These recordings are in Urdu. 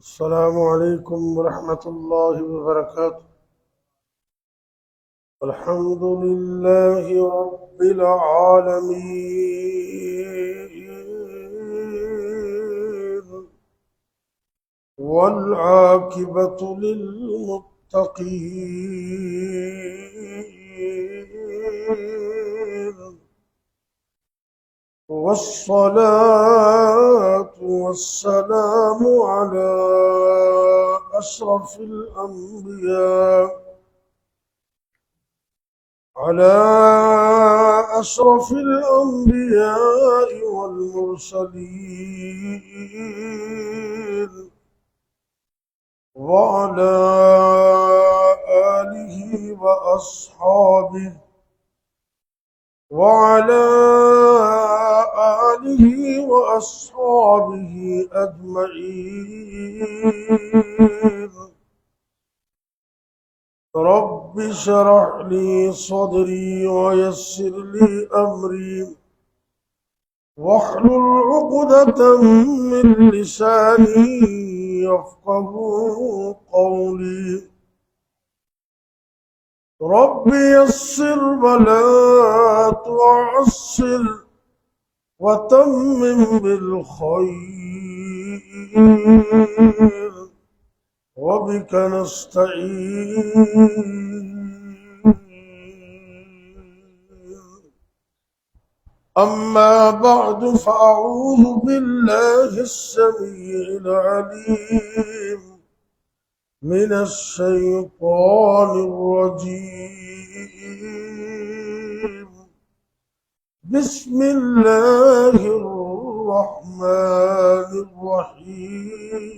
السلام عليكم ورحمة الله وبركاته. الحمد لله رب العالمين والعاقبة للمتقين والصلاة والسلام على أشرف الأنبياء والمرسلين وعلى آله وأصحابه أجمعين. رب اشرح لي صدري ويسر لي أمري واحلل عقدة من لساني يفقهوا قولي. رب يسر ولا تعسر وتمم بالخير وبك نستعين. أما بعد فأعوذ بالله السميع العليم من الشيطان الرجيم. بسم الله الرحمن الرحيم.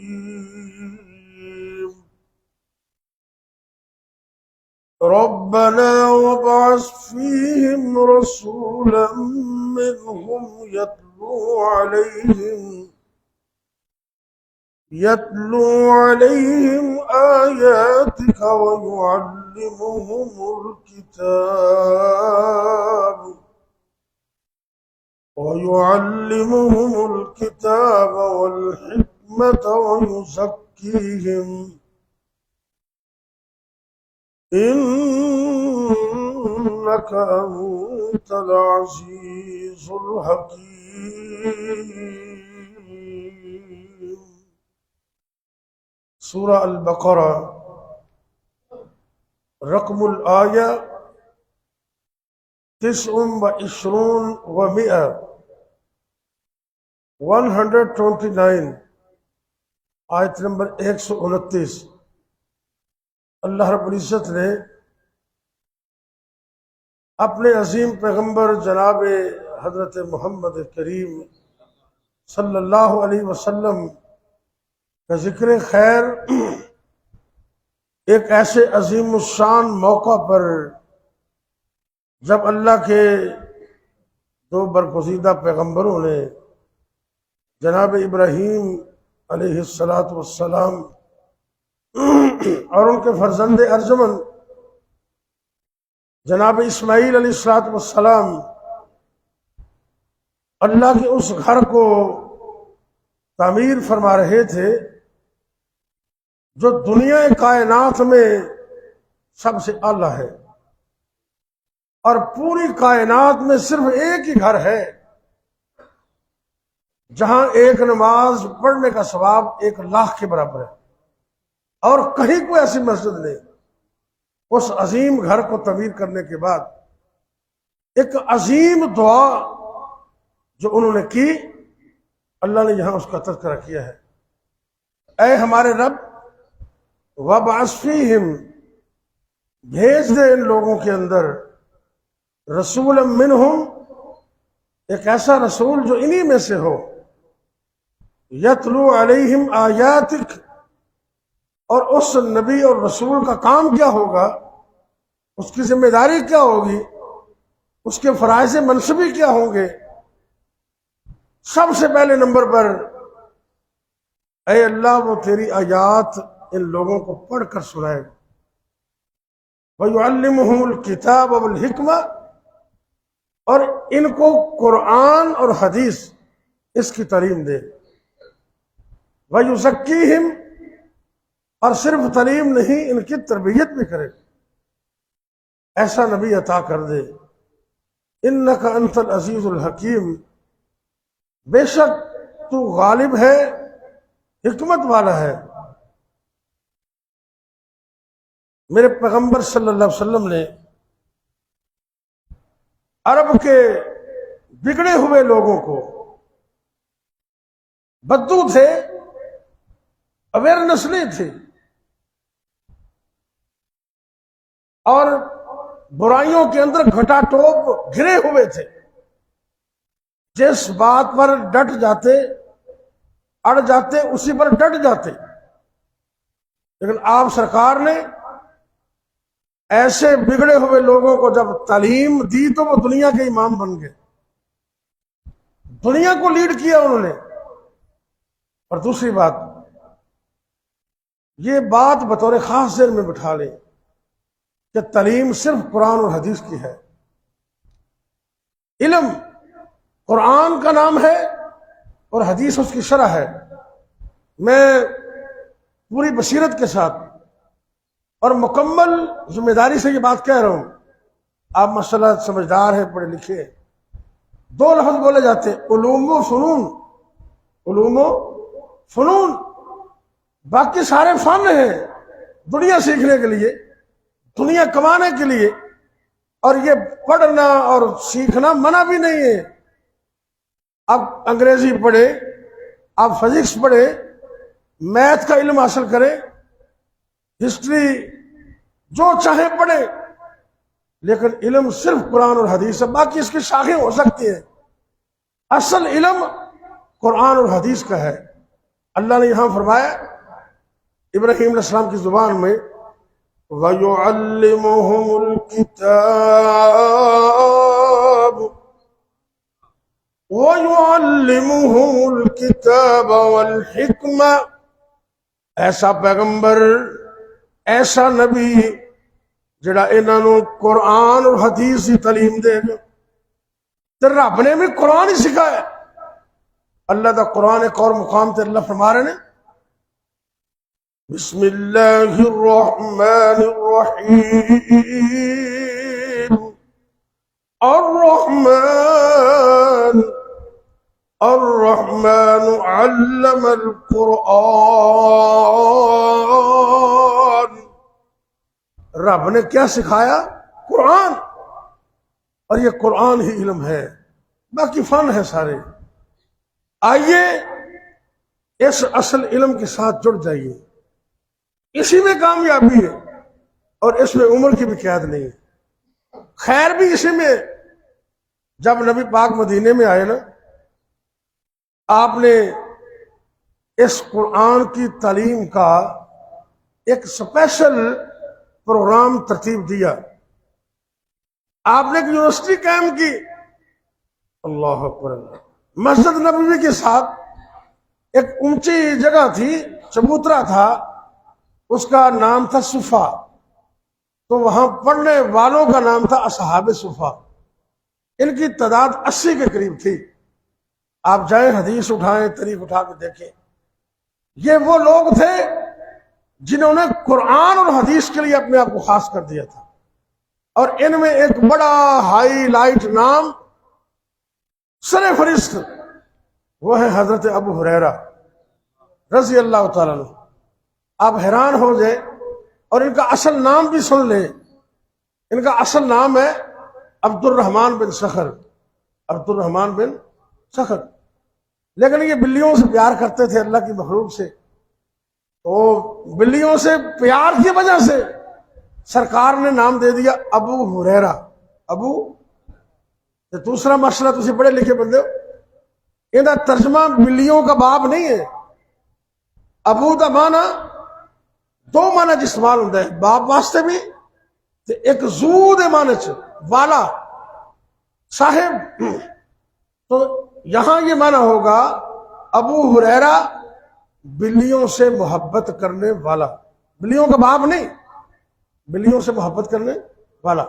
ربنا وابعث فيهم رسولا منهم يتلو عليهم آياتك ويعلمهم الكتاب والحكمة ويزكيهم إنك أنت العزيز الحكيم. سورہ البقرہ رقم الآیہ 29 129 آیت نمبر 129. اللہ رب العزت نے اپنے عظیم پیغمبر جناب حضرت محمد کریم صلی اللہ علیہ وسلم کا ذکر خیر ایک ایسے عظیم الشان موقع پر جب اللہ کے دو برگزیدہ پیغمبروں نے جناب ابراہیم علیہ السلام اور ان کے فرزند ارجمن جناب اسماعیل علیہ السلام اللہ کے اس گھر کو تعمیر فرما رہے تھے جو دنیا کائنات میں سب سے اعلیٰ ہے، اور پوری کائنات میں صرف ایک ہی گھر ہے جہاں ایک نماز پڑھنے کا ثواب 1,00,000 کے برابر ہے، اور کہیں کوئی ایسی مسجد نہیں. اس عظیم گھر کو تعمیر کرنے کے بعد ایک عظیم دعا جو انہوں نے کی، اللہ نے یہاں اس کا تذکرہ کیا ہے. اے ہمارے رب، وَابْعَثْ فِيهِمْ، بھیج دے ان لوگوں کے اندر رسولا منہم، ایک ایسا رسول جو انہی میں سے ہو، یتلو علیہم آیاتک، اور اس نبی اور رسول کا کام کیا ہوگا، اس کی ذمہ داری کیا ہوگی، اس کے فرائض منصبی کیا ہوں گے. سب سے پہلے نمبر پر اے اللہ وہ تیری آیات ان لوگوں کو پڑھ کر سنائے، وَيُعَلِّمُهُمُ الْكِتَابَ وَالْحِكْمَةَ، اور ان کو قرآن اور حدیث اس کی تعلیم دے. وَيُزَكِّيهِمْ، اور صرف تعلیم نہیں، ان کی تربیت بھی کرے، ایسا نبی عطا کر دے۔ انک انت العزیز الحکیم، بے شک تو غالب ہے، حکمت والا ہے۔ میرے پیغمبر صلی اللہ علیہ وسلم نے عرب کے بگڑے ہوئے لوگوں کو، بدو تھے، اویئرنیس نہیں تھی، اور برائیوں کے اندر گھٹا ٹوپ گھرے ہوئے تھے، جس بات پر ڈٹ جاتے، اڑ جاتے، اسی پر ڈٹ جاتے۔ لیکن آپ سرکار نے ایسے بگڑے ہوئے لوگوں کو جب تعلیم دی تو وہ دنیا کے امام بن گئے، دنیا کو لیڈ کیا انہوں نے۔ اور دوسری بات، یہ بات بطور خاص ذہن میں بٹھا لیں کہ تعلیم صرف قرآن اور حدیث کی ہے۔ علم قرآن کا نام ہے اور حدیث اس کی شرح ہے۔ میں پوری بصیرت کے ساتھ اور مکمل ذمہ داری سے یہ بات کہہ رہا ہوں، آپ مسئلہ سمجھدار ہیں، پڑھے لکھے ہیں۔ دو لفظ بولے جاتے، علوم و فنون، علوم و فنون، باقی سارے فن ہیں دنیا سیکھنے کے لیے، دنیا کمانے کے لیے، اور یہ پڑھنا اور سیکھنا منع بھی نہیں ہے۔ آپ انگریزی پڑھے، آپ فزکس پڑھے، میتھ کا علم حاصل کریں، ہسٹری جو چاہیں پڑھیں، لیکن علم صرف قرآن اور حدیث ہے۔ باقی اس کی شاخیں ہو سکتی ہیں، اصل علم قرآن اور حدیث کا ہے۔ اللہ نے یہاں فرمایا ابراہیم علیہ السلام کی زبان میں، وَيُعَلِّمُهُمُ الْكِتَابَ وَالْحِكْمَةَ، ایسا پیغمبر، ایسا نبی جڑا انہاں نو قرآن اور حدیث کی تعلیم دے گا۔ تو رب نے بھی قرآن ہی سکھایا۔ اللہ دا قرآن ایک اور مقام تے اللہ فرما رہے ہیں، بسم اللہ الرحمن الرحیم، الرحمن الرحمن علم القرآن، رب نے کیا سکھایا؟ قرآن، اور یہ قرآن ہی علم ہے، باقی فن ہے سارے۔ آئیے اس اصل علم کے ساتھ جڑ جائیے، اسی میں کامیابی ہے، اور اس میں عمر کی بھی قید نہیں ہے، خیر بھی اسی میں۔ جب نبی پاک مدینے میں آئے نا، آپ نے اس قرآن کی تعلیم کا ایک اسپیشل پروگرام ترتیب دیا۔ آپ نے ایک یونیورسٹی قائم کی، اللہ اکبر، مسجد نبوی کے ساتھ ایک اونچی جگہ تھی، چبوترا تھا، اس کا نام تھا صفا، تو وہاں پڑھنے والوں کا نام تھا اصحاب صفا۔ ان کی تعداد 80 کے قریب تھی۔ آپ جائیں، حدیث اٹھائیں، تاریخ اٹھا کے دیکھیں، یہ وہ لوگ تھے جنہوں نے قرآن اور حدیث کے لیے اپنے آپ کو خاص کر دیا تھا۔ اور ان میں ایک بڑا ہائی لائٹ نام، سر فہرست، وہ ہے حضرت ابو ہریرہ رضی اللہ تعالیٰ عنہ۔ آپ حیران ہو جائیں، اور ان کا اصل نام بھی سن لیں۔ ان کا اصل نام ہے عبد الرحمن بن صخر، عبد الرحمن بن صخر، لیکن یہ بلیوں سے پیار کرتے تھے، اللہ کی مخلوق سے، تو بلیوں سے پیار کی وجہ سے سرکار نے نام دے دیا ابو ہریرہ۔ ابو، دوسرا مسئلہ، تسی پڑھے لکھے بندے ہو، ان کا ترجمہ بلیوں کا باب نہیں ہے۔ ابو دا معنی دو معنی استعمال ہوتا ہے، باپ واسطے بھی، ایک زو دے معنی چ والا، صاحب۔ تو یہاں یہ معنی ہوگا ابو ہریرہ بلیوں سے محبت کرنے والا، بلیوں کا باپ نہیں، بلیوں سے محبت کرنے والا۔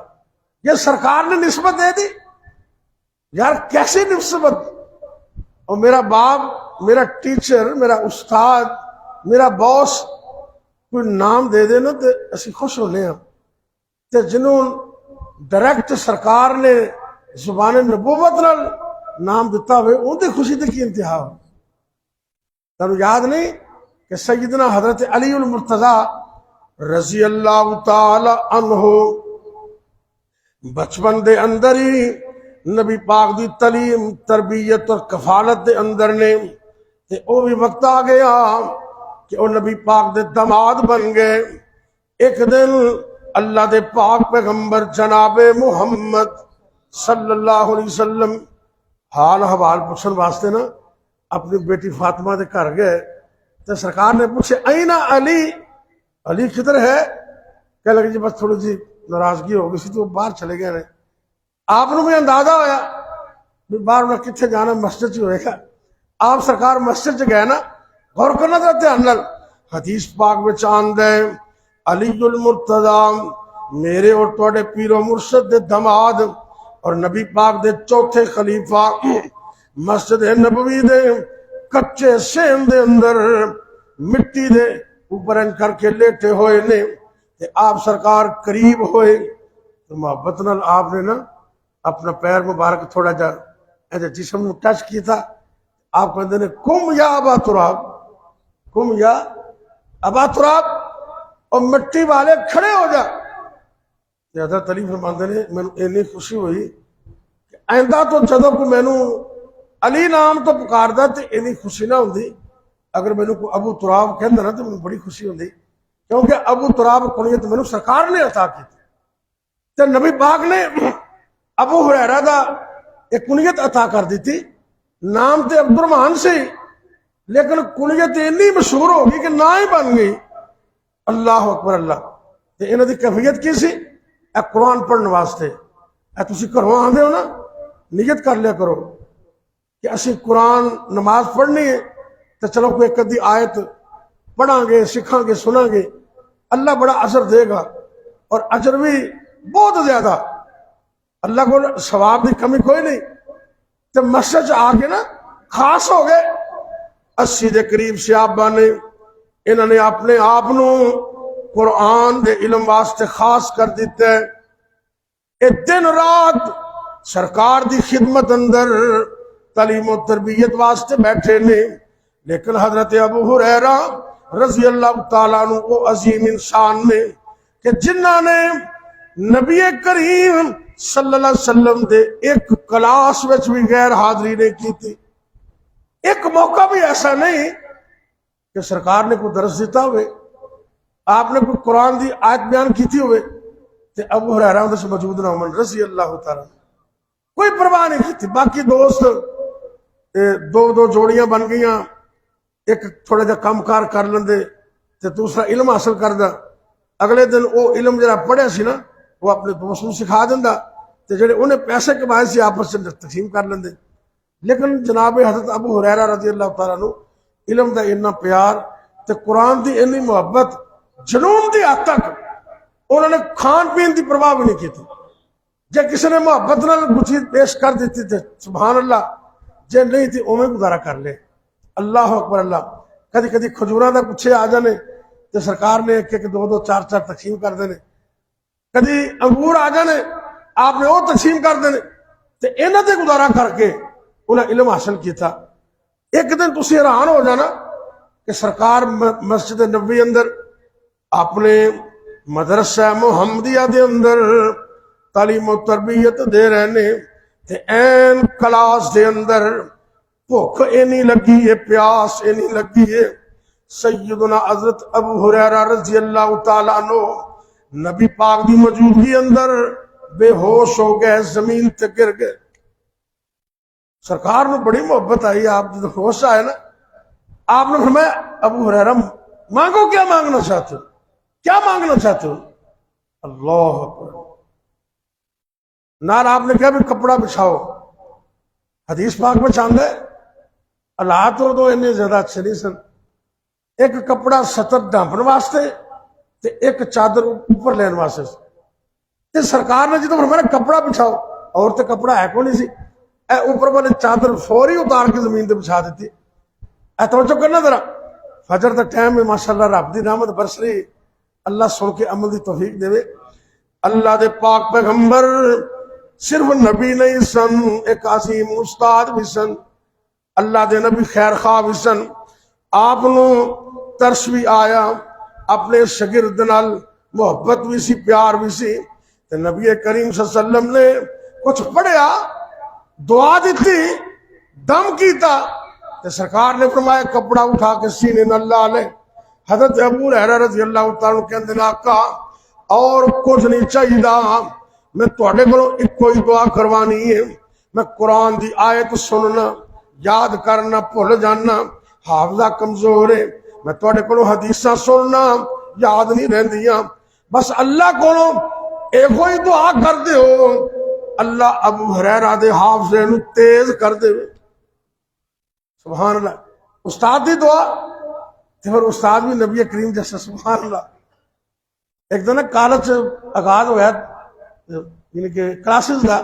یہ سرکار نے نسبت دے دی، یار کیسی نسبت! اور میرا باپ، میرا ٹیچر، میرا استاد، میرا باس، کوئی نام دے دے نا تو اسی خوش ہونے ہیں تے جنہوں ڈائریکٹ سرکار نے زبان نبوت نال نام دیتا ہوئے ان دی خوشی تے کی انتہا ہو. تانوں یاد نہیں کہ سیدنا حضرت علی المرتضی رضی اللہ تعالی عنہ بچپن دے اندر ہی نبی پاک دی تعلیم تربیت اور کفالت دے اندر نے تے او بھی وقت آ گیا کہ او نبی پاک دے داماد بن گئے. ایک دن اللہ دے پاک پیغمبر جناب محمد صلی اللہ علیہ وسلم حال حوال پوچھن واسطے نا اپنی بیٹی فاطمہ دے گھر گئے تو سرکار نے پوچھے اینا علی، علی کدھر ہے؟ کہنے لگے جی بس تھوڑی جی ناراضگی ہو گئی سی تو وہ باہر چلے گئے نے. آپ نے بھی اندازہ ہویا بھی باہر انہیں کتنے جانا مسجد چ ہوئے گا. آپ سرکار مسجد چ گئے نا، غور کرنا ذرا دھیان نال، حدیث پاک میں آندا ہے علی المرتضی میرے اور تواڈے پیر و مرشد دے داماد اور نبی پاک دے چوتھے خلیفہ مسجد نبوی دے کچے سین دے اندر مٹی دے اوپر ان کر کے لیٹے ہوئے نے تے آپ سرکار قریب ہوئے تو محبت نال آپ نے نا اپنا پیر مبارک تھوڑا جا ایسے جسم نو ٹچ کیتا. آپ کہتے ہیں کم یا ابا تراب، کم یا ابا تراب، اور مٹی والے کھڑے ہو جا. حضرت علی فرماندے نے مینوں اینی خوشی ہوئی کہ آئندہ تو جدوں کوئی مینوں علی نام تو پکاردا تے اینی خوشی نہ ہوندی. اگر مینوں کوئی ابو تراب کہندا نا تو مینوں بڑی خوشی ہوندی، کیونکہ ابو تراب کنیت مینوں سرکار نے عطا کی تے نبی پاک نے ابو ہریرہ دا ایک کنیت عطا کر دی تھی. نام تے عبد الرحمن سے لیکن کنیت اتنی مشہور ہو گئی کہ نہ ہی بن گئی. اللہ اکبر اللہ. تے انہاں دی کیفیت کی سی؟ اے قرآن پڑھنے واسطے. اے تسی گھروں آندے ہو نا نیت کر لیا کرو کہ اسی قرآن نماز پڑھنی ہے تو چلو کوئی ایک ادھی آیت پڑھاں گے، سکھاں گے، سناں گے. اللہ بڑا اجر دے گا اور اجر بھی بہت زیادہ. اللہ کو ثواب کی کمی کوئی نہیں. تو مسجد آ کے نا خاص ہو گئے 80 دے قریب صحابہ نے انہوں نے اپنے آپ قرآن دے علم واسطے خاص کر دیتا ہے. اے دن رات سرکار دی خدمت اندر تعلیم و تربیت واسطے بیٹھے نے. لیکن حضرت ابو ہریرہ رضی اللہ تعالیٰ عنہ وہ عظیم انسان نے کہ جنہاں نے نبی کریم صلی اللہ علیہ وسلم دے ایک کلاس وچ بھی غیر حاضری نہیں کی تھی. ایک موقع بھی ایسا نہیں کہ سرکار نے کوئی درس دیتا ہوئے، آپ نے کوئی قرآن دی آیت بیان کی تھی ہوئے تے ابو ہریرہ اندر سے موجود نہ ہون رضی اللہ تعالیٰ. کوئی پرواہ نہیں کی تھی. باقی دوست دو جوڑیاں بن گئیاں، ایک تھوڑا جا کم کار کر لیندے تے دوسرا علم حاصل کردا. اگلے دن وہ علم جڑا پڑھیا سی نا وہ اپنے دوست نوں سکھا دیندا تے جڑے انہیں پیسے کمائے سی آپس میں تقسیم کر لیندے. لیکن جناب حضرت ابو ہریرہ رضی اللہ تعالیٰ عنہ علم دا اتنا پیار تے قرآن دی اتنی محبت جنون دی حد تک انہوں نے کھان پین دی پرواہ بھی نہیں کی تھی. جے کسی نے محبت نال کچھ چیز پیش کر دیتی تھی سبحان اللہ، جے نہیں تھی اوویں گزارا کر لے. اللہ اکبر اللہ. کدی کدی کھجوراں دا پچھے آ جانے تے سرکار نے ایک ایک دو چار تقسیم کر دینے. کدی انگور آ جانے آپ نے وہ تقسیم کر دینے تے انہاں تے گزارا کر کے انہیں علم حاصل کیتا. ایک دن تسی حیران ہو جانا کہ سرکار مسجد نبوی اندر اپنے مدرسہ محمدیہ دے اندر تعلیم و تربیت دے رہنے تے این کلاس دے اندر بھوک اینی لگی ہے، پیاس اینی لگی ہے. سیدنا حضرت ابو ہریرہ رضی اللہ تعالیٰ عنہ نبی پاک دی موجودگی اندر بے ہوش ہو گئے، زمین تے گر گئے. سرکار نے بڑی محبت آئی. آپ جب ہوش آئے نا آپ نے فرمایا ابو ہریرہ مانگو، کیا مانگنا چاہتے ہو، کیا مانگنا چاہتے ہو؟ اللہ اکبر. نار آپ نے کہا بھی کپڑا بچھاؤ. حدیث پاک میں چاند ہے اللہ تو اتنے زیادہ اچھے نہیں سن. ایک کپڑا ستر ڈھانپن واسطے تے ایک چادر اوپر لین واسطے. تے سرکار نے جدو فرمایا کپڑا بچھاؤ، اور تے کپڑا ہے کو نہیں سی، اے اوپر والے چادر فوری اتار کے زمین تے بچھا دیتی. اے توجہ کرنا ذرا. فجر دا ٹائم میں ماشاءاللہ رب دی رحمت برس رہی، اللہ سن کے عمل دی توفیق دے۔ اللہ دے پاک پیغمبر صرف نبی نہیں سن، ایک عظیم استاد بھی سن، اللہ دے نبی خیر خواہ بھی سن۔ آپ نو ترس بھی آیا، اپنے شاگرد نال محبت بھی سی، پیار بھی سی۔ تے نبی کریم صلی اللہ علیہ وسلم نے کچھ پڑھیا، دعا دیتی، دم کیتا، تے سرکار نے فرمایا کپڑا اٹھا کے سینے نال لا لے۔ حضرت ابو ہریرہ رضی اللہ تعالیٰ کہندے نے آقا اور کچھ نہیں چاہیے، میں تواڈے کولوں ایک کوئی دعا کروانی ہے، میں قرآن دی آیت سننا، یاد کرنا بھول جانا، حافظہ کمزور ہے، میں تواڈے کولوں حدیثاں سننا یاد نہیں رہندیاں، بس اللہ کولوں ایک کوئی دعا کر دیو، اللہ ابو ہریرہ دے حافظے نو تیز کر دے۔ سبحان اللہ، استاد دی دعا تے پھر استاد بھی نبی کریم جیسا، سبحان اللہ۔ ایک دن کالج آغاز ہوا، یعنی کہ کلاسز کا،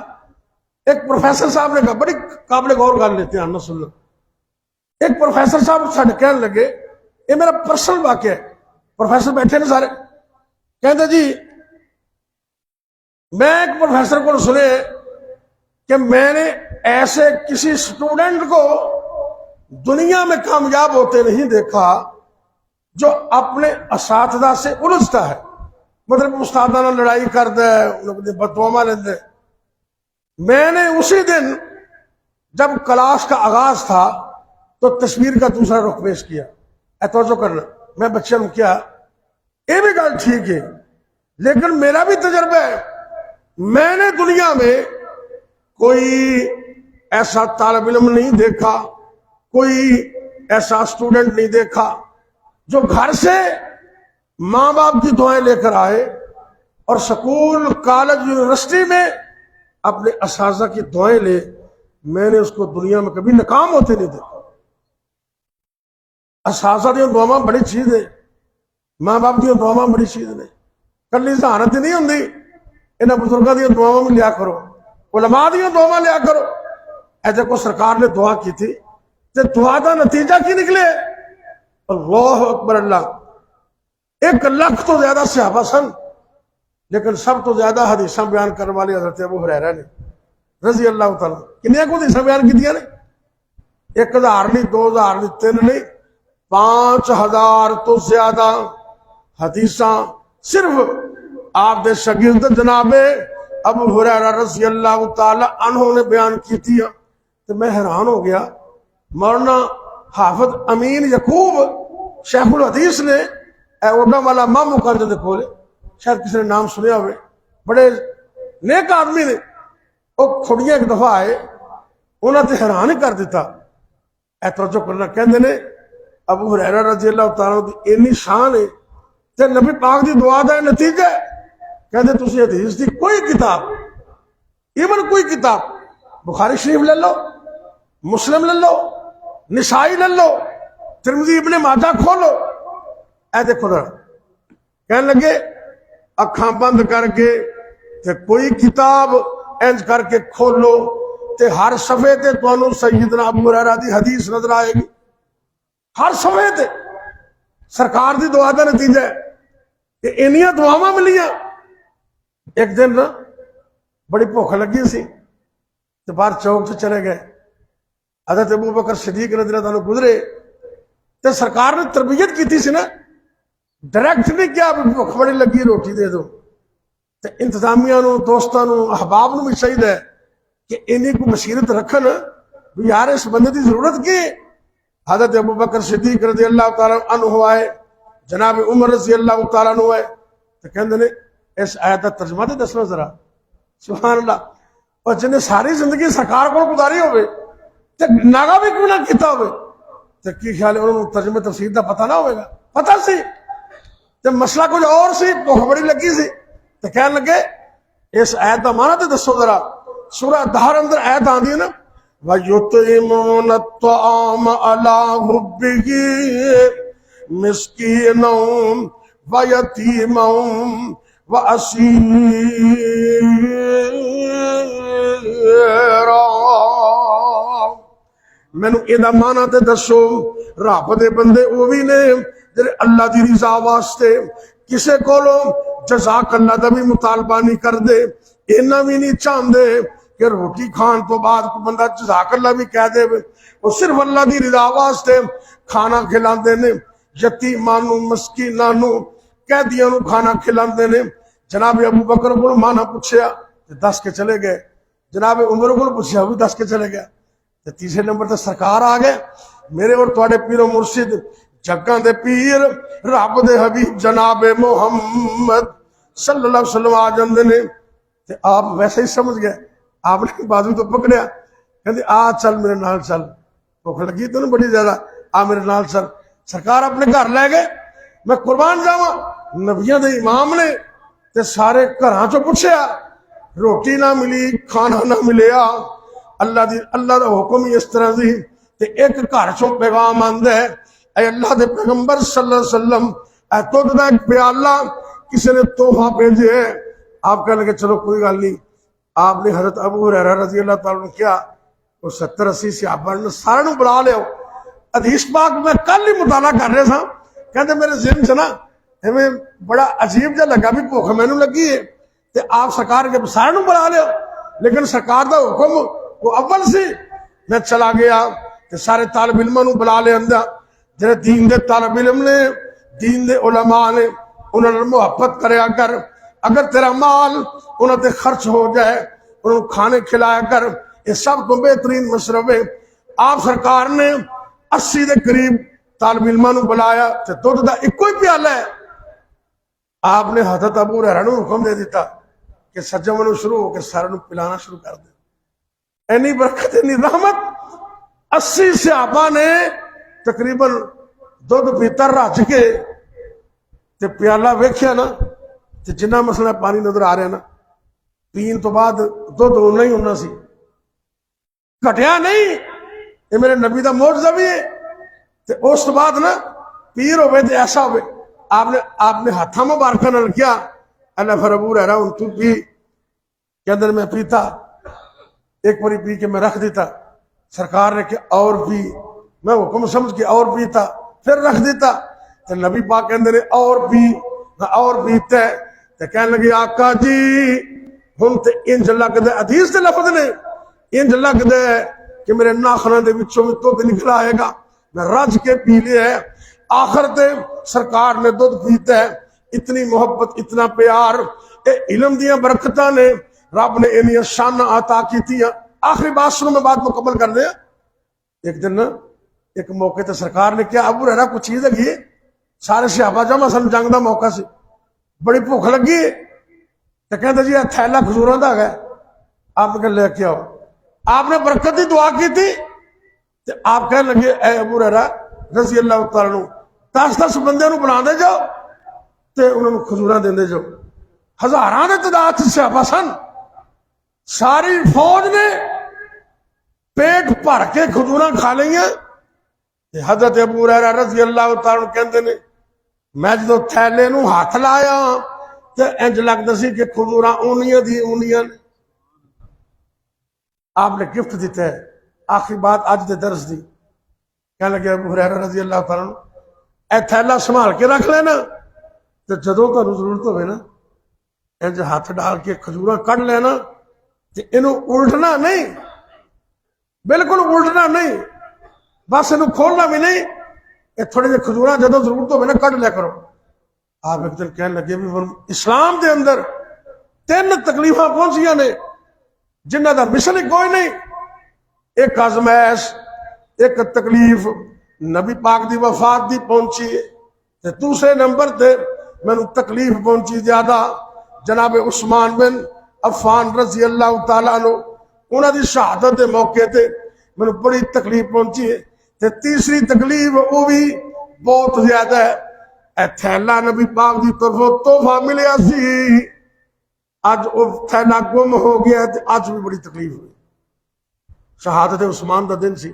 ایک پروفیسر صاحب نے کہا، بڑی قابل غور کر لیتے ہیں سن لو۔ ایک پروفیسر صاحب ساڈے کہنے لگے، یہ میرا پرسنل واقعہ ہے، پروفیسر بیٹھے نے سارے، کہتے جی میں ایک پروفیسر کو سنے کہ میں نے ایسے کسی اسٹوڈنٹ کو دنیا میں کامیاب ہوتے نہیں دیکھا جو اپنے اساتذہ سے الجھتا ہے، مطلب استادہ نے لڑائی کرتا ہے، بددعا لیتے۔ میں نے اسی دن جب کلاس کا آغاز تھا تو تصویر کا دوسرا رخ پیش کیا، توجہ کرنا، میں بچے نے کیا یہ بھی گل ٹھیک ہے، لیکن میرا بھی تجربہ ہے، میں نے دنیا میں کوئی ایسا طالب علم نہیں دیکھا، کوئی ایسا اسٹوڈنٹ نہیں دیکھا جو گھر سے ماں باپ کی دعائیں لے کر آئے اور سکول، کالج، یونیورسٹی میں اپنے اساتذہ کی دعائیں لے۔ میں نے اس کو دنیا میں کبھی ناکام ہوتے نہیں دیکھا۔ اساتذہ دی دعائیں بڑی چیز ہے، ماں باپ دی دعائیں بڑی چیز نے، کلی ذہانت نہیں ہوندی، انہاں بزرگاں دی دعائیں بھی لیا کرو، علماء دی دعائیں لیا کرو۔ ایسے کو سرکار نے دعا کی تھی، تے دعا دا نتیجہ کی نکلے؟ اللہ اکبر اللہ۔ 1,00,000 تو زیادہ صحابہ سن، لیکن سب تو زیادہ حدیثاں بیان کرنے والے حضرت ابو ہریرہ نے رضی اللہ تعالیٰ۔ کنیاں کو حدیثاں بیان کیتیاں نے؟ 1,000 نہیں، 2,000 نہیں، 3 نہیں، 5,000 تو زیادہ حدیثاں صرف آپ دے شاگرد جناب ابو ہریرہ رضی اللہ تعالیٰ عنہ نے بیان کی تھی۔ تو میں حیران ہو گیا، مولانا حافظ امین یعقوب شیخ الحدیث نے اوڈا والا مامو کنج دے کولے، شاید کسی نے نام سنیا ہوئے، بڑے نیک آدمی نے، وہ کھڑیاں ایک دفعہ آئے، انہوں نے حیران ہی کر دیتا۔ اے توجہ کرنا، کہندے نے ابو ہریرہ رضی اللہ تعالیٰ دی اینی شان ہے تے نبی پاک دی دعا دا نتیجہ ہے۔ کہندے تسی حدیث دی کوئی کتاب، ایون کوئی کتاب، بخاری شریف لے لو، مسلم لے لو، نسائی لے لو، ترمذی ابن ماجہ کھولو، اے دیکھو ذرا، کہنے لگے اکھاں بند کر کے تے کوئی کتاب انج کر کے کھولو تے ہر صفحے تے تانوں سیدنا ابو ہریرہ دی حدیث نظر آئے گی، ہر صفحے تے۔ سرکار دی دعا دا نتیجہ ہے کہ انیاں دعاواں ملیاں۔ ایک دن نا بڑی بھوک لگی سی تے باہر چوک سے چلے گئے، حضرت ابو بکر صدیق رضی اللہ عنہ گزرے تے سرکار نے تربیت کی تھی سی نا، ڈائریکٹ نہیں کیا بھوک بڑی لگی روٹی دے دو، تے انتظامیہ نو، دوستاں نو، احباب نو بھی چاہیے کہ انہیں کو بصیرت رکھن بھی یار اس بندے دی ضرورت کی ہے۔ حضرت ابو بکر صدیق رضی اللہ تعالیٰ عنہ آئے، جناب عمر رضی اللہ تعالیٰ عنہ آئے، تو کہندے نے اس آیت کا ترجمہ تے دسو ذرا، سبحان اللہ۔ اور جنہیں ساری زندگی سرکار کو گزاری ہوئے تے ناغا بھی کیوں نہ کیتا ہوئے، تو کی خیال ہے انہوں نے ترجمہ تفسیر دا پتہ نہ ہوئے گا؟ پتہ سی، تے مسئلہ کچھ اور سی، بھوک بڑی لگی سی، تو کہنے لگے اس آیت دا معنی تے دسو ذرا۔ سورہ دہر اندر آیت آندی ہے نا، وَيُطْعِمُونَ الطَّعَامَ عَلَىٰ حُبِّهِ مِسْكِينًا وَيَتِيمًا وَأَسِيرًا مینوں ਇਹਦਾ ਮਾਨਾ ਤੇ ਦੱਸੋ। ਰੱਬ ਦੇ ਬੰਦੇ ਉਹ ਵੀ ਨੇ ਜਿਹੜੇ ਅੱਲਾ ਦੀ ਰਜ਼ਾ ਵਾਸਤੇ ਕਿਸੇ ਕੋਲੋਂ ਜਜ਼ਾਕ ਅੱਲਾ ਦਾ ਵੀ ਮੁਤਾਲਬਾ ਨਹੀਂ ਕਰਦੇ, ਇਹਨਾਂ ਵੀ ਨਹੀਂ ਚਾਹੁੰਦੇ کہ روٹی کھان تو بعد کوئی بندہ جزاک اللہ بھی کہہ دے، وہ صرف اللہ دی رضا واسطے کھانا کھلاندے نے، یتیماں نوں مسکیناں نوں قیدیاں نوں کھانا کھلاندے نے۔ جناب ابو بکر کو مانا پوچھیا تے دس کے چلے گئے، جناب عمر کو پوچھیا وہ بھی دس کے چلے گیا، تے تیسرے نمبر تے سرکار آ گئے۔ میرے اور تواڈے پیر و مرشد جگاں دے پیر رب دے حبیب جناب محمد صلی اللہ علیہ وسلم آ جاندے نے، تے آپ ویسے ہی سمجھ گئے، آپ نے بازو تو پکڑیا، کہتے آ چل میرے نال چل، بھوک لگی تو بڑی زیادہ، آ میرے نال چل۔ سرکار اپنے گھر لے گئے۔ میں قربان جاواں نبیاں دے امام نے تے سارے گھراں چوں پوچھیا، روٹی نہ ملی، کھانا نہ ملیا، اللہ دا حکم ہی اس طرح سی، تے ایک گھر چوں پیغام آندا ہے، اے اللہ دے پیغمبر صلی اللہ علیہ وسلم، اے دودھ دا ایک پیالہ کسی نے تحفہ بھیجے ہے۔ آپ کہنے لگے چلو کوئی گل نہیں۔ آپ نے حضرت ابو ہریرہ رضی اللہ تعالیٰ عنہ کیا، وہ 70-80 صحابہ نے سارے بلا لیا۔ حدیث پاک میں کل ہی مطالعہ کر رہے تھا، کہتے میرے ذہن سے نا ہمیں بڑا عجیب جا لگا بھی بھوک مینوں لگی ہے، تے آپ سرکار کے سارے بلا لیا، لیکن سرکار دا حکم وہ اول سی۔ میں چلا گیا تے سارے طالب علماں نوں بلا لیا، جڑے دین دے طالب علم نے، دین دے علماء نے، انہاں نال محبت کریا کر، اگر تیرا مال انہوں تے خرچ ہو جائے انہوں کھانے کھلایا کر، یہ سب تو بہترین مشرب ہے۔ آپ سرکار نے 80 دے قریب طالب علماں نوں بلایا تے دودھ دا ایک ہی پیالہ ہے۔ آپ نے حضرت ابو ہریرہ نوں حکم دے دیتا کہ سجم نوں شروع ہو کے سارے نوں پلانا شروع کر دے۔ اینی برکت، اینی رحمت، 80 صحابہ نے تقریباً دودھ پیتر رج کے تے پیالہ ویکھیا نا، تے جنہ مسئلہ پانی نظر آ رہا نا، پین تو بعد دودھ ہونا ہی ہونا سی، گھٹیا نہیں۔ یہ میرے نبی دا معجزہ بھی ہے۔ تے اس تو بعد نا پیر ہوئے تے ایسا ہوئے، آپ نے ہاتھاں مبارکاں نال کیا، اللہ پھر ابو ہریرہ ہن تو پی، کہ اندر میں پیتا، ایک باری پی کے میں رکھ دیتا، سرکار نے کہ اور پی، میں حکم سمجھ کے اور پیتا، پھر رکھ دیتا، تے نبی پاک کے اندر اور پی اور پیتا ہے، تے کہنے لگے آقا جی ہن تے انج لگ دے، حدیث دے لفظ نے، انج لگ دے کہ میرے ناخناں دے وچوں بھی دودھ نکل آئے گا، میں رج کے پی لیا ہے۔ آخر تے سرکار نے دودھ پیتا ہے، اتنی محبت، اتنا پیار، اے علم دیاں برکتاں نے، رب نے انہی شاناں عطا کیتیاں۔ آخری بات سنو، میں بات مکمل کر دیا۔ ایک دن ایک موقع تے سرکار نے کیا، ابو ہریرہ کچھ چیز لگی ہے، سارے صحابہ جمع سن، جنگ دا موقع سی، بڑی بھوک لگی ہے، تو کہتے جی تھیلا کھجوراں دا ہے، آپ نے لے کے آؤ۔ آپ نے برکت دی دعا کی تھی، تو آپ کہنے لگے اے ابو ہریرہ رضی اللہ تعالیٰ عنہ 10 بندے نوں بنا دے جاؤ تے انہوں نے کھجوراں دے جاؤ۔ ہزاراں دے تعداد صحابہ سن، ساری فوج نے پیٹ بھر کے کھجوراں کھا لئیاں۔ حضرت ابو ہریرہ رضی اللہ تعالیٰ عنہ کہندے نے میں جدوں تھیلے نوں ہاتھ لایا تے انج لگدا سی کہ کھجوراں اونیاں دی اونیاں نے۔ آپ نے گفٹ دیتا ہے۔ آخری بات اج دے درس دی، کہنے لگے ابو ہریرہ رضی اللہ تعالیٰ عنہ اے تھیلا سنبھال کے رکھ لینا، تے جدوں تانوں ضرورت ہوے نا انج ہاتھ ڈال کے کھجوراں کڈ لینا، تے اینوں الٹنا نہیں، بالکل الٹنا نہیں، بس اینوں کھولنا بھی نہیں، یہ تھوڑے جے کھجوراں جدوں ضرورت ہوے نا کڈ لیا کرو۔ آپ ایک دن کہنے لگے بھی اسلام دے اندر 3 تکلیفاں پہنچیاں نے جنہ دا مثل ہی کوئی نہیں۔ ایک آزمائش، ایک تکلیف نبی پاک دی وفات دی پہنچی ہے، تے دوسرے نمبر تے مینوں تکلیف پہنچی زیادہ جناب عثمان بن عفان رضی اللہ تعالیٰ عنہ، انہاں دی شہادت دے موقع تے مینوں بڑی تکلیف پہنچی ہے۔ تے تیسری تکلیف وہ بھی بہت زیادہ ہے، اے تھیلا نبی پاک دی طرفوں تحفہ ملیا سی، اج وہ تھیلا گم ہو گیا تے اج بھی بڑی تکلیف ہوئی۔ شہادت عثمان دا دن سی،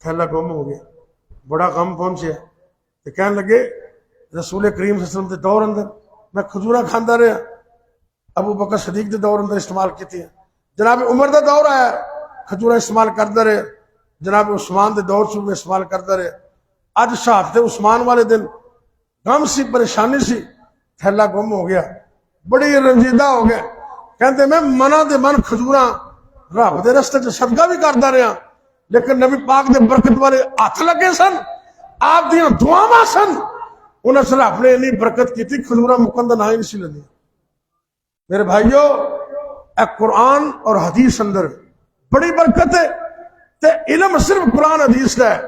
تھیلا گم ہو گیا، بڑا غم پہنچیا۔ تے کہنے لگے رسول کریم صلی اللہ علیہ وسلم دے دور اندر میں کھجوراں کھاندا رہا، ابو بکر صدیق دے دور اندر استعمال کیتی ہیں، جناب عمر دا دور آیا کھجوراں استعمال کردا رہے، جناب عثمان دے دور سے میں سوال کرتا رہا. اج شہادت عثمان والے دن غم سی پریشانی سی تھیلا گم ہو گیا بڑی رنجیدہ ہو گیا کہتے میں منا دے من کھجوراں رب دے رستے چ صدقہ بھی کرتا رہا لیکن نبی پاک دے برکت والے ہاتھ لگے سن آپ دیاں دعاواں سن انہاں سے رب نے اتنی برکت کی تھی کھجوراں مکن دا نہ ہی نہیں سی لگی. میرے بھائیو اے قرآن اور حدیث اندر بڑی برکت ہے تے علم صرف قرآن حدیث کا ہے.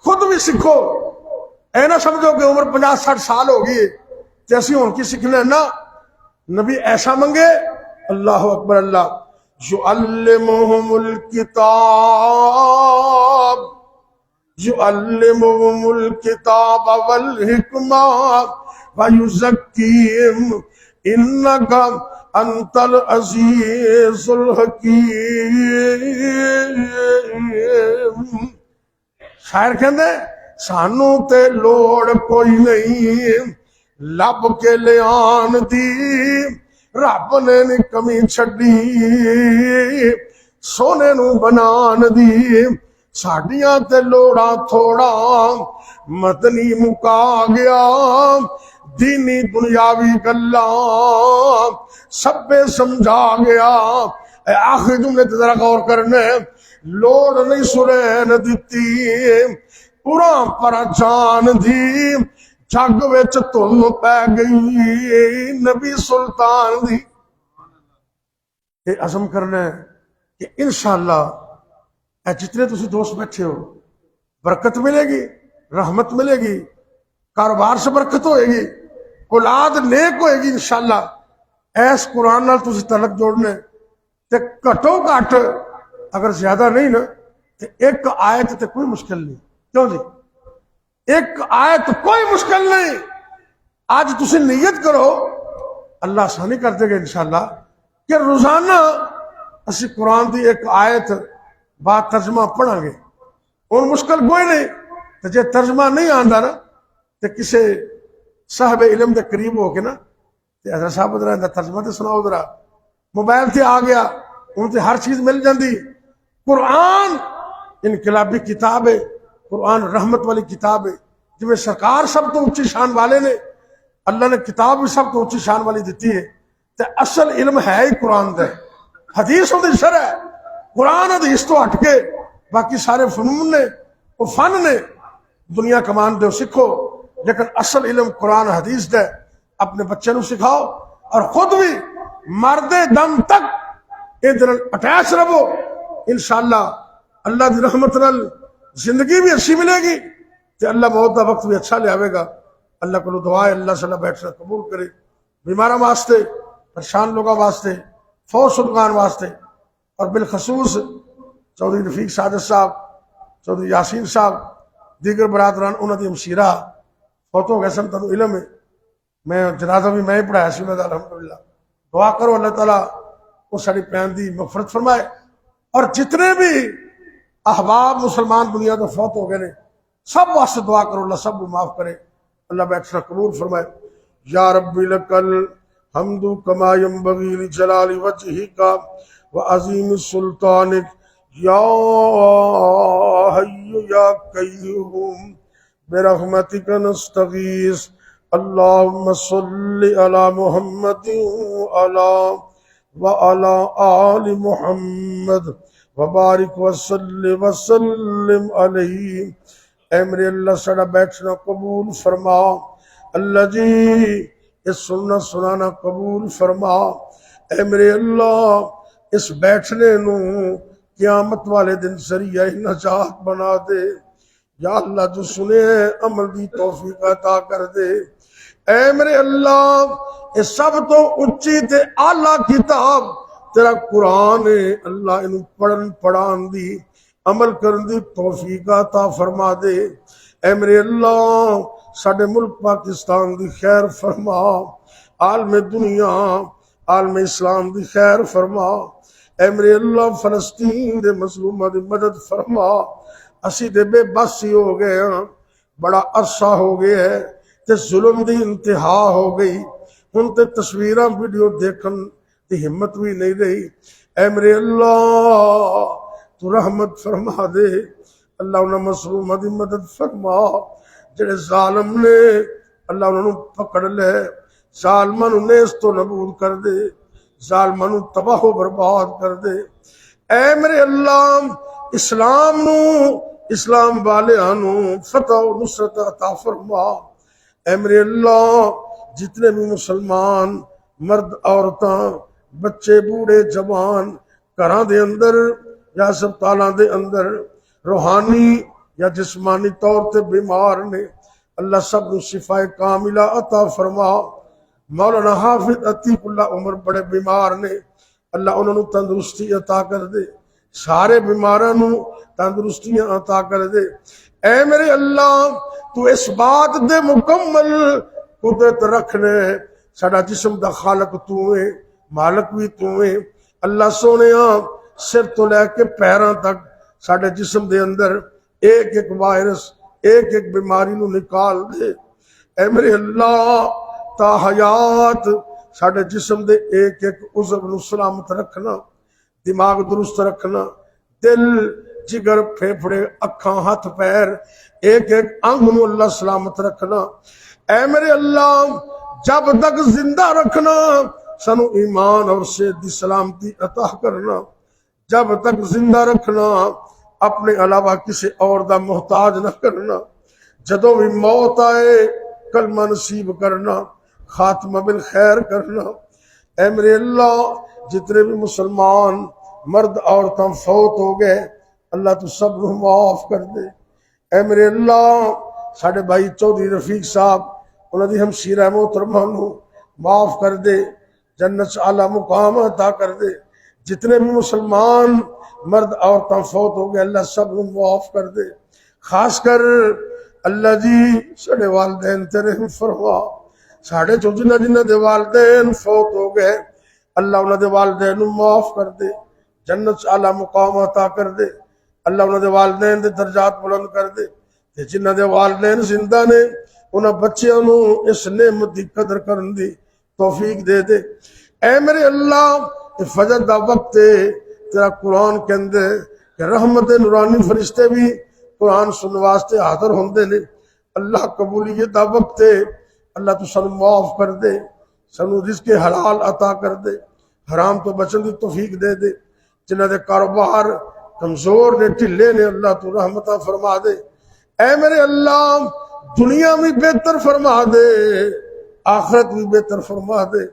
خود بھی سیکھو اے نہ سمجھو کہ عمر 50-60 سال ہو گئی تے اسی ہن کی سیکھنا ہے. نہ نبی ایسا منگے اللہ اکبر اللہ یعلمہم الکتاب یعلمہم الکتاب والحکمہ ویزکیہم انکا انت العزیز الحکیم. شاعر کہندے سانو تے لوڑ کوئی نہیں لب کے لیان دی رب نے نہیں کمی چھڈی سونے نو بنان دی ساڈیاں تے لوڑا تھوڑا مدنی مکا گیا دینی دنیاوی گلاں سبے سمجھا گیا. اے آخری جملے تے ذرا غور کرنے لوڑ نہیں سنین دتی پورا پر جان دی جگ وچ تم پہ گئی نبی سلطان دی. یہ عزم کرنا ہے کہ انشاءاللہ اے جتنے تسی دوست بیٹھے ہو برکت ملے گی رحمت ملے گی کاروبار سے برکت ہوئے گی اولاد نیک ہوئے گی انشاءاللہ. ایس قرآن نال تسی تعلق جوڑنے تے گھٹو گھٹ اگر زیادہ نہیں نا تے ایک آیت تے کوئی مشکل نہیں. کیوں جی ایک آیت کوئی مشکل نہیں. آج تسی نیت کرو اللہ آسانی کر دے گا انشاءاللہ کہ روزانہ اسی قرآن دی ایک آیت بات ترجمہ پڑھا گے اور مشکل کوئی نہیں. تو جے ترجمہ نہیں آندا نا تے کسے صاحب علم دے قریب ہو کے نا تے حضرت صاحب ذرا دا ترجمہ تے سناؤ ذرا موبائل تے آ گیا ان تے ہر چیز مل جاندی. قرآن انقلابی کتاب ہے قرآن رحمت والی کتاب ہے جویں سرکار سب تو اونچی شان والے نے اللہ نے کتاب بھی سب تو اونچی شان والی دیتی ہے. تے اصل علم ہے ہی قرآن دا حدیث دی شرح ہے قرآن حدیث تو ہٹ کے باقی سارے فنون نے وہ فن نے دنیا کمان دے سکھو لیکن اصل علم قرآن حدیث دے. اپنے بچے نو سکھاؤ اور خود بھی مرد دم تک اٹیچ رہو انشاءاللہ اللہ دی رحمت نال زندگی بھی اچھی ملے گی تے اللہ موت دا وقت بھی اچھا لے آئے گا. اللہ کو دعا ہے اللہ صلی اللہ بیٹھنا قبول کرے بیمارہ واسطے پریشان لوگوں واسطے فوج شدگان واسطے اور بالخصوص چودھری رفیق سعادت صاحب چودھری یاسین صاحب دیگر برادران انہوں دی ہمشیرہ فوت ہو گئے سن تنو علم ہے میں جنازہ بھی میں ہی پڑھایا سی انہوں دا الحمدللہ. دعا کرو اللہ تعالیٰ وہ ساری پین دی مغفرت فرمائے اور جتنے بھی احباب مسلمان دنیا تو فوت ہو گئے نے سب واسطے دعا کرو اللہ سب کو معاف کرے اللہ بیٹھنا قبول فرمائے. یا ربی لکل حمد کما ینبغی لجلال وجہک وعظیم سلطانک یا حی یا قیوم برحمتک نستغیث اللہم صلی علی محمد وعلی آل محمد وبارک وسلم علیہ. اے میرے اللہ سڑا بیٹھنا قبول فرما اللہ جی اس سننا سنانا قبول فرما. اے میرے اللہ اس بیٹھنے نو قیامت والے دن ذریعہ نجات بنا دے یا اللہ جو سنے عمل دی توفیق عطا کر دے. اے میرے اللہ اس سب تو اونچی تے اعلیٰ کتاب تیرا قرآن ہے اللہ انہوں پڑھن پڑھان دی عمل کرن دی توفیق عطا فرما دے. اے میرے اللہ ساڈے ملک پاکستان دی خیر فرما عالم دنیا عالم اسلام دی خیر فرما. اے میرے اللہ فلسطین دے مظلومہ دی مدد فرما. اسی دے بے بسی ہو گئے ہیں بڑا عرصہ ہو گیا ہے تے ظلم دی انتہا ہو گئی ان تے تصویراں ویڈیو دیکھن تے ہمت بھی نہیں رہی. اے میرے اللہ تو رحمت فرما دے اللہ انہاں مظلوماں دی مدد فرما، جڑے ظالم نے اللہ انہاں نو پکڑ لے، ظالماں نو نیست تو نابود کر دے، ظالماں نو تباہ و برباد کر دے۔ اے میرے اللہ اسلام نو، اسلام والیاں نو فتح و نصرت عطا فرما۔ اے میرے اللہ جتنے بھی مسلمان مرد عورتاں بچے بوڑھے جوان گھراں دے اندر یا ہسپتالاں دے اندر روحانی یا جسمانی طور تے بیمار نے، اللہ سب کو شفا کاملہ عطا فرما۔ مولانا حافظ عتیق اللہ عمر بڑے بیمار نے، اللہ انہوں نے تندرستی عطا کر دے، سارے بیماراں نو تندرستیاں عطا کر دے۔ اے میرے اللہ تو اس بات دے مکمل قدرت رکھنے، ساڈا جسم دا خالق تو ہے، مالک بھی تو ہے۔ اللہ سونیا سر تو لے کے پیراں تک ساڈے جسم دے اندر ایک ایک وائرس ایک ایک بیماری نو نکال دے۔ اے میرے اللہ تا حیات ساڈے جسم دے ایک ایک عضو نو سلامت رکھنا، دماغ درست رکھنا، دل جگر پھیپھڑے اکھاں ہاتھ پیر ایک ایک انگ نو اللہ سلامت رکھنا۔ اے میرے اللہ جب تک زندہ رکھنا، سانو ایمان اور صحت دی سلامتی عطا کرنا، جب تک زندہ رکھنا، اپنے علاوہ کسی اور دا محتاج نہ کرنا، جدوں بھی موت آئے کلمہ نصیب کرنا، خاتمہ بالخیر کرنا۔ اے میرے اللہ جتنے بھی مسلمان مرد عورتاں فوت ہو گئے، اللہ تو سب کو معاف کر دے۔ اے میرے اللہ ساڑھے بھائی چودھری رفیق صاحب انہوں دی ہمشیرہ محترمہ نو معاف کر دے، جنت سے اعلیٰ مقام عطا کر دے۔ جتنے بھی مسلمان مرد عورتاں فوت ہو گئے اللہ سب کو معاف کر دے۔ خاص کر اللہ جی ساڑھے والدین تیرے ہم فرما، ساڑھے جو جنہ دے والدین فوت ہو گئے اللہ انہوں دے والدین معاف کر دے، جنت سے اعلیٰ مقام عطا کر دے۔ اللہ انہوں دے والدین دے درجات بلند کر دے، جنہ دے والدین زندہ نے انہاں بچیاں نو اس نعمت دی قدر کرن دی توفیق دے دے۔ اے میرے اللہ فجر دا وقت تیرا قرآن کے اندر کہ رحمت نورانی فرشتے بھی قرآن سن واسطے حاضر ہوندے نے، اللہ قبولیت دا وقت اللہ تو سانو معاف کر دے، سانو رزق حلال عطا کر دے، حرام تو بچن دی توفیق دے دے۔ جنہ دے کاروبار کمزور نے ٹھلے نے اللہ تو رحمتہ فرما دے۔ اے میرے اللہ دنیا بھی بہتر فرما دے، آخرت بھی بہتر فرما دے۔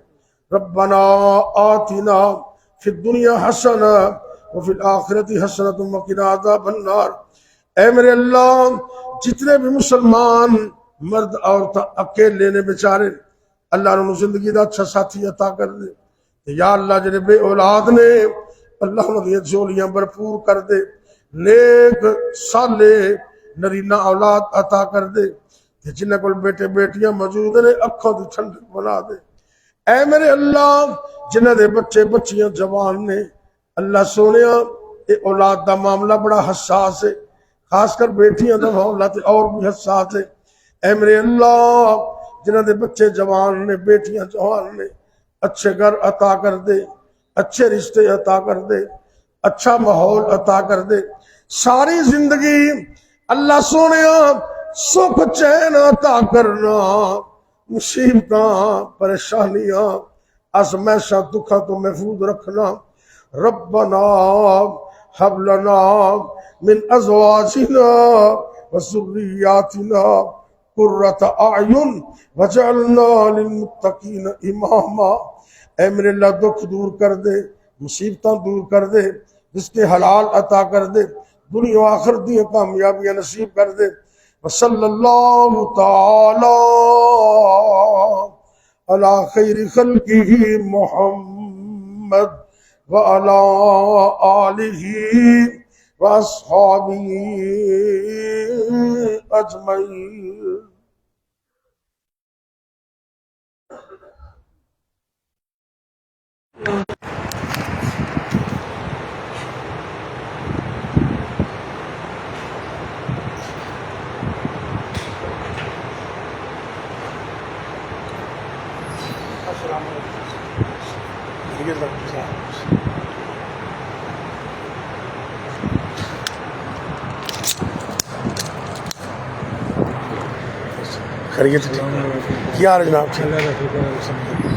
ربنا آتنا فی الدنیا حسنہ وفی الآخرت حسنۃ وقنا عذاب النار۔ اے میرے اللہ جتنے بھی مسلمان مرد عورت اکیلے نے بیچارے اللہ انہوں زندگی دا اچھا ساتھی عطا کر دے۔ یا اللہ جنہیں بے اولاد نے اللہ انہوں نے جھولیاں بھرپور کر دے، نیک صالح نرینہ اولاد عطا کر دے، جنہیں کول بیٹے بیٹیاں موجود نے اکھوں دی ٹھنڈک بنا دے۔ اے میرے اللہ جنہیں دے بچے بچیاں جوان نے اللہ سونیا اے اولاد دا معاملہ بڑا حساس ہے، خاص کر بیٹیاں دا معاملہ تے اور بھی حساس ہے۔ اے میرے اللہ جنہیں دے بچے جوان نے بیٹیاں جوان نے اچھے گھر عطا کر دے، اچھے رشتے عطا کر دے، اچھا ماحول عطا کر دے، ساری زندگی اللہ سونیا سکھ چین عطا کرنا، مصیبتاں پریشانیاں ازمائشاں دکھاں تو محفوظ رکھنا۔ ربنا ہب لنا من ازواجنا وذریاتنا قرۃ اعین وجعلنا للمتقین اماما۔ اے میرے اللہ دکھ دور کر دے، مصیبتاں دور کر دے، رزق حلال عطا کر دے، دنیا و آخرت دی کامیابیاں نصیب کر دے۔ وصلی اللہ تعالی علی خیر خلقہ محمد وعلی آلہ واصحابہ اجمعین۔ السلام علیکم۔ خیریت ٹھیک کیا حال ہے جناب؟ ٹھیک